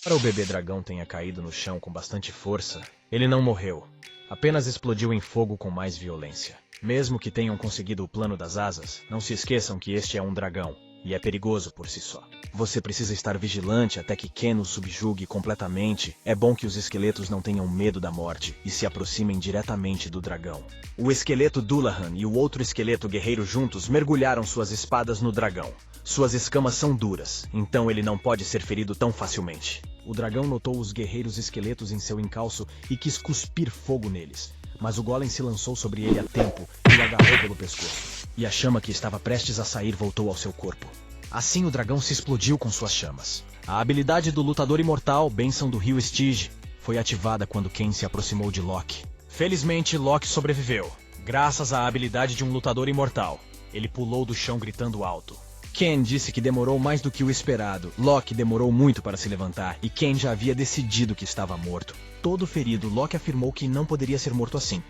Embora o bebê dragão tenha caído no chão com bastante força, ele não morreu. Apenas explodiu em fogo com mais violência. Mesmo que tenham conseguido o plano das asas, não se esqueçam que este é um dragão, e é perigoso por si só. Você precisa estar vigilante até que Ken o subjugue completamente. É bom que os esqueletos não tenham medo da morte e se aproximem diretamente do dragão. O esqueleto Dullahan e o outro esqueleto guerreiro juntos mergulharam suas espadas no dragão. Suas escamas são duras, então ele não pode ser ferido tão facilmente. O dragão notou os guerreiros esqueletos em seu encalço e quis cuspir fogo neles. Mas o golem se lançou sobre ele a tempo e o agarrou pelo pescoço. E a chama que estava prestes a sair voltou ao seu corpo. Assim o dragão se explodiu com suas chamas. A habilidade do lutador imortal, bênção do rio Stygia, foi ativada quando Ken se aproximou de Loki. Felizmente, Loki sobreviveu, graças à habilidade de um lutador imortal. Ele pulou do chão gritando alto. Ken disse que demorou mais do que o esperado. Loki demorou muito para se levantar e Ken já havia decidido que estava morto. Todo ferido, Loki afirmou que não poderia ser morto assim.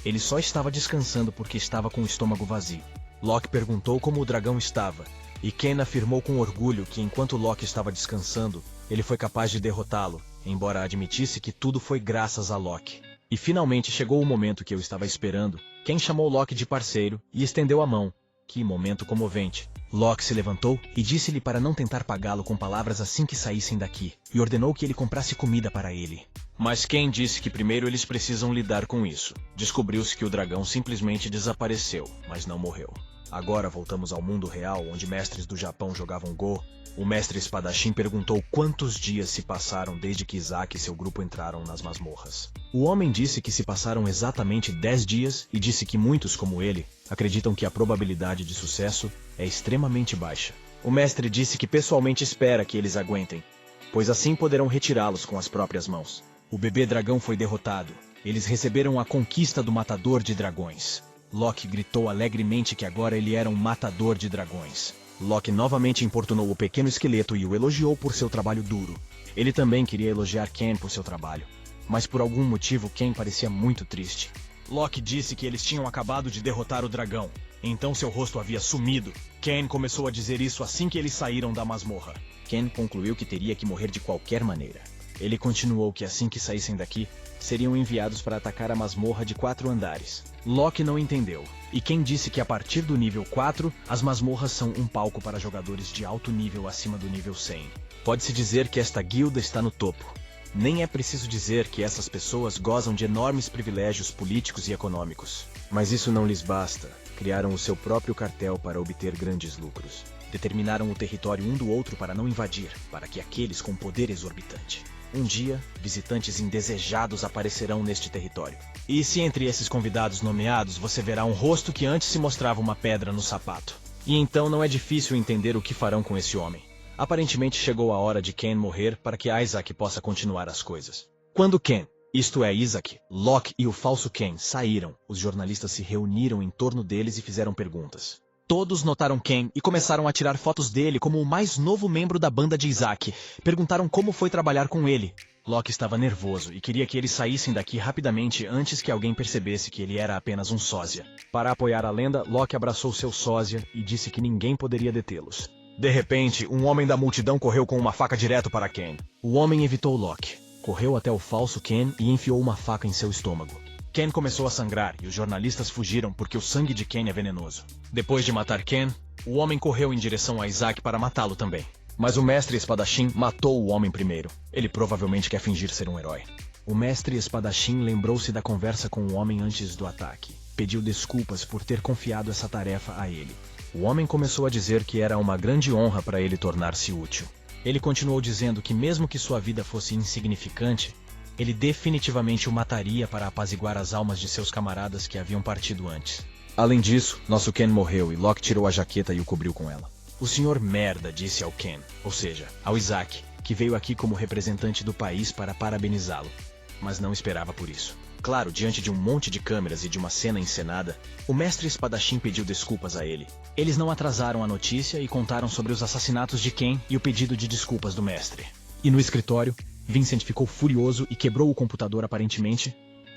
Ele só estava descansando porque estava com o estômago vazio. Loki perguntou como o dragão estava, e Ken afirmou com orgulho que enquanto Loki estava descansando, ele foi capaz de derrotá-lo, embora admitisse que tudo foi graças a Loki. E finalmente chegou o momento que eu estava esperando. Ken chamou Loki de parceiro e estendeu a mão. Que momento comovente. Loki se levantou e disse-lhe para não tentar pagá-lo com palavras assim que saíssem daqui, e ordenou que ele comprasse comida para ele. Mas Ken disse que primeiro eles precisam lidar com isso. Descobriu-se que o dragão simplesmente desapareceu, mas não morreu. Agora voltamos ao mundo real, onde mestres do Japão jogavam Go. O mestre espadachim perguntou quantos dias se passaram desde que Isaac e seu grupo entraram nas masmorras. O homem disse que se passaram exatamente 10 dias e disse que muitos, como ele, acreditam que a probabilidade de sucesso é extremamente baixa. O mestre disse que pessoalmente espera que eles aguentem, pois assim poderão retirá-los com as próprias mãos. O bebê dragão foi derrotado. Eles receberam a conquista do matador de dragões. Loki gritou alegremente que agora ele era um matador de dragões. Loki novamente importunou o pequeno esqueleto e o elogiou por seu trabalho duro. Ele também queria elogiar Ken por seu trabalho, mas por algum motivo Ken parecia muito triste. Loki disse que eles tinham acabado de derrotar o dragão, então seu rosto havia sumido. Ken começou a dizer isso assim que eles saíram da masmorra. Ken concluiu que teria que morrer de qualquer maneira. Ele continuou que assim que saíssem daqui, seriam enviados para atacar a masmorra de 4 andares. Loki não entendeu, e Ken disse que a partir do nível 4, as masmorras são um palco para jogadores de alto nível acima do nível 100. Pode-se dizer que esta guilda está no topo. Nem é preciso dizer que essas pessoas gozam de enormes privilégios políticos e econômicos. Mas isso não lhes basta. Criaram o seu próprio cartel para obter grandes lucros. Determinaram o território um do outro para não invadir, para que aqueles com poder exorbitante. Um dia, visitantes indesejados aparecerão neste território. E se entre esses convidados nomeados você verá um rosto que antes se mostrava uma pedra no sapato. E então não é difícil entender o que farão com esse homem. Aparentemente chegou a hora de Ken morrer para que Isaac possa continuar as coisas. Quando Ken, isto é Isaac, Loki e o falso Ken saíram, os jornalistas se reuniram em torno deles e fizeram perguntas. Todos notaram Ken e começaram a tirar fotos dele como o mais novo membro da banda de Isaac. Perguntaram como foi trabalhar com ele. Loki estava nervoso e queria que eles saíssem daqui rapidamente antes que alguém percebesse que ele era apenas um sósia. Para apoiar a lenda, Loki abraçou seu sósia e disse que ninguém poderia detê-los. De repente, um homem da multidão correu com uma faca direto para Ken. O homem evitou Loki, correu até o falso Ken e enfiou uma faca em seu estômago. Ken começou a sangrar e os jornalistas fugiram porque o sangue de Ken é venenoso. Depois de matar Ken, o homem correu em direção a Isaac para matá-lo também. Mas o mestre espadachim matou o homem primeiro. Ele provavelmente quer fingir ser um herói. O mestre espadachim lembrou-se da conversa com o homem antes do ataque. Pediu desculpas por ter confiado essa tarefa a ele. O homem começou a dizer que era uma grande honra para ele tornar-se útil. Ele continuou dizendo que mesmo que sua vida fosse insignificante, ele definitivamente o mataria para apaziguar as almas de seus camaradas que haviam partido antes. Além disso, nosso Ken morreu e Loki tirou a jaqueta e o cobriu com ela. O senhor merda disse ao Ken, ou seja, ao Isaac, que veio aqui como representante do país para parabenizá-lo, mas não esperava por isso. Claro, diante de um monte de câmeras e de uma cena encenada, o mestre espadachim pediu desculpas a ele. Eles não atrasaram a notícia e contaram sobre os assassinatos de Ken e o pedido de desculpas do mestre. E no escritório, Vincent ficou furioso e quebrou o computador aparentemente.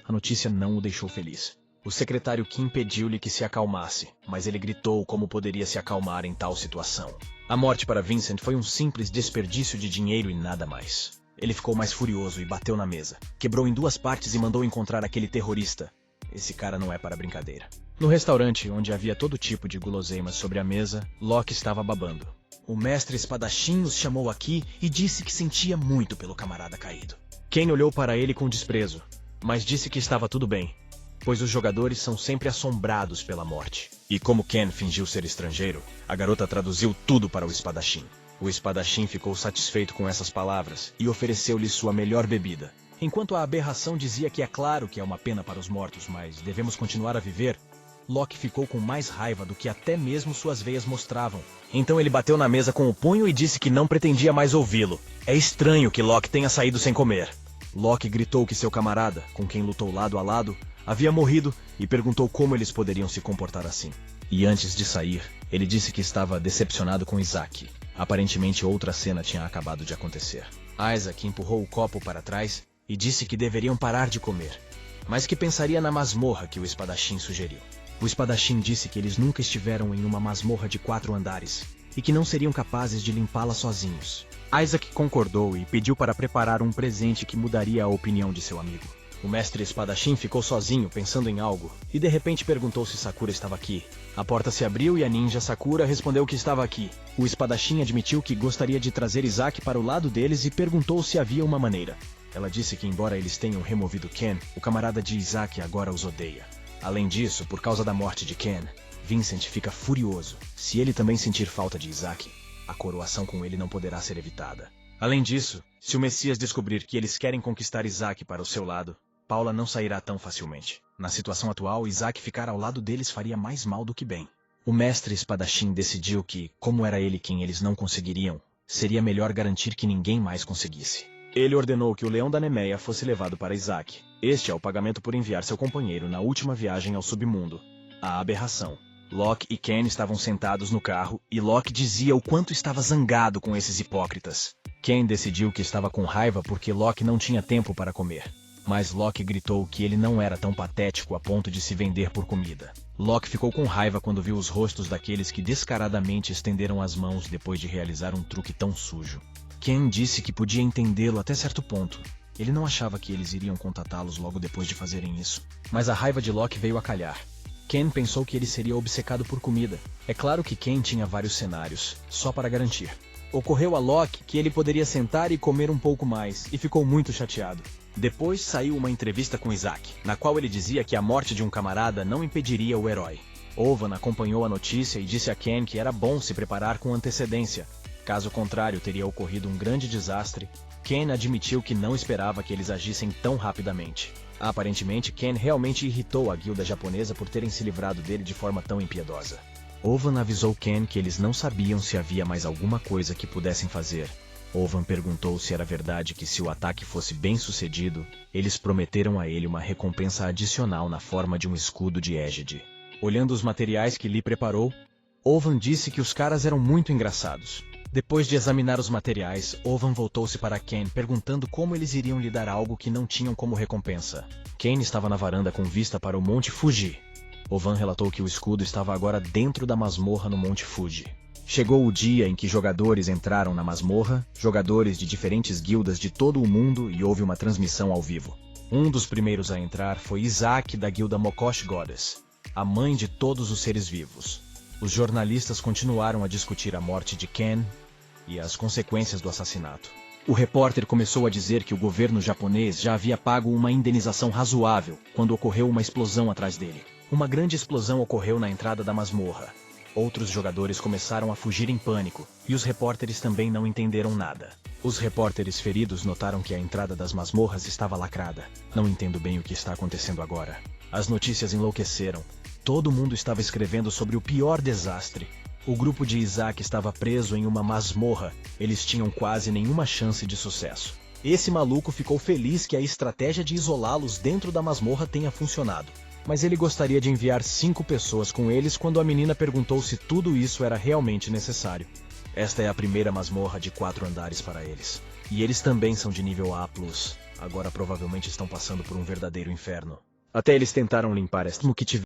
A notícia não o deixou feliz. O secretário Kim pediu-lhe que se acalmasse, mas ele gritou como poderia se acalmar em tal situação. A morte para Vincent foi um simples desperdício de dinheiro e nada mais. Ele ficou mais furioso e bateu na mesa. Quebrou em duas partes e mandou encontrar aquele terrorista. Esse cara não é para brincadeira. No restaurante, onde havia todo tipo de guloseimas sobre a mesa, Locke estava babando. O mestre espadachim os chamou aqui e disse que sentia muito pelo camarada caído. Ken olhou para ele com desprezo, mas disse que estava tudo bem, pois os jogadores são sempre assombrados pela morte. E como Ken fingiu ser estrangeiro, a garota traduziu tudo para o espadachim. O espadachim ficou satisfeito com essas palavras e ofereceu-lhe sua melhor bebida. Enquanto a aberração dizia que é claro que é uma pena para os mortos, mas devemos continuar a viver, Locke ficou com mais raiva do que até mesmo suas veias mostravam. Então ele bateu na mesa com o punho e disse que não pretendia mais ouvi-lo. É estranho que Locke tenha saído sem comer. Locke gritou que seu camarada, com quem lutou lado a lado, havia morrido e perguntou como eles poderiam se comportar assim. E antes de sair, ele disse que estava decepcionado com Isaac. Aparentemente outra cena tinha acabado de acontecer. Isaac empurrou o copo para trás e disse que deveriam parar de comer, mas que pensaria na masmorra que o espadachim sugeriu. O espadachim disse que eles nunca estiveram em uma masmorra de 4 andares e que não seriam capazes de limpá-la sozinhos. Isaac concordou e pediu para preparar um presente que mudaria a opinião de seu amigo. O mestre espadachim ficou sozinho pensando em algo e de repente perguntou se Sakura estava aqui. A porta se abriu e a ninja Sakura respondeu que estava aqui. O espadachim admitiu que gostaria de trazer Isaac para o lado deles e perguntou se havia uma maneira. Ela disse que embora eles tenham removido Ken, o camarada de Isaac agora os odeia. Além disso, por causa da morte de Ken, Vincent fica furioso. Se ele também sentir falta de Isaac, a coroação com ele não poderá ser evitada. Além disso, se o Messias descobrir que eles querem conquistar Isaac para o seu lado, Paula não sairá tão facilmente. Na situação atual, Isaac ficar ao lado deles faria mais mal do que bem. O mestre espadachim decidiu que, como era ele quem eles não conseguiriam, seria melhor garantir que ninguém mais conseguisse. Ele ordenou que o leão da Nemeia fosse levado para Isaac. Este é o pagamento por enviar seu companheiro na última viagem ao submundo. A aberração. Locke e Ken estavam sentados no carro e Locke dizia o quanto estava zangado com esses hipócritas. Ken decidiu que estava com raiva porque Locke não tinha tempo para comer. Mas Locke gritou que ele não era tão patético a ponto de se vender por comida. Locke ficou com raiva quando viu os rostos daqueles que descaradamente estenderam as mãos depois de realizar um truque tão sujo. Ken disse que podia entendê-lo até certo ponto. Ele não achava que eles iriam contatá-los logo depois de fazerem isso. Mas a raiva de Locke veio a calhar. Ken pensou que ele seria obcecado por comida. É claro que Ken tinha vários cenários, só para garantir. Ocorreu a Locke que ele poderia sentar e comer um pouco mais, e ficou muito chateado. Depois saiu uma entrevista com Isaac, na qual ele dizia que a morte de um camarada não impediria o herói. Ovan acompanhou a notícia e disse a Ken que era bom se preparar com antecedência. Caso contrário, teria ocorrido um grande desastre. Ken admitiu que não esperava que eles agissem tão rapidamente. Aparentemente, Ken realmente irritou a guilda japonesa por terem se livrado dele de forma tão impiedosa. Ovan avisou Ken que eles não sabiam se havia mais alguma coisa que pudessem fazer. Ovan perguntou se era verdade que se o ataque fosse bem sucedido, eles prometeram a ele uma recompensa adicional na forma de um escudo de égide. Olhando os materiais que Lee preparou, Ovan disse que os caras eram muito engraçados. Depois de examinar os materiais, Ovan voltou-se para Ken perguntando como eles iriam lhe dar algo que não tinham como recompensa. Ken estava na varanda com vista para o Monte Fuji. Ovan relatou que o escudo estava agora dentro da masmorra no Monte Fuji. Chegou o dia em que jogadores entraram na masmorra, jogadores de diferentes guildas de todo o mundo, e houve uma transmissão ao vivo. Um dos primeiros a entrar foi Isaac da guilda Mokosh Goddess, a mãe de todos os seres vivos. Os jornalistas continuaram a discutir a morte de Ken e as consequências do assassinato. O repórter começou a dizer que o governo japonês já havia pago uma indenização razoável quando ocorreu uma explosão atrás dele. Uma grande explosão ocorreu na entrada da masmorra. Outros jogadores começaram a fugir em pânico, e os repórteres também não entenderam nada. Os repórteres feridos notaram que a entrada das masmorras estava lacrada. Não entendo bem o que está acontecendo agora. As notícias enlouqueceram. Todo mundo estava escrevendo sobre o pior desastre. O grupo de Isaac estava preso em uma masmorra. Eles tinham quase nenhuma chance de sucesso. Esse maluco ficou feliz que a estratégia de isolá-los dentro da masmorra tenha funcionado. Mas ele gostaria de enviar 5 pessoas com eles quando a menina perguntou se tudo isso era realmente necessário. Esta é a primeira masmorra de 4 andares para eles. E eles também são de nível A+. Agora provavelmente estão passando por um verdadeiro inferno. Até eles tentaram limpar esta que tiveram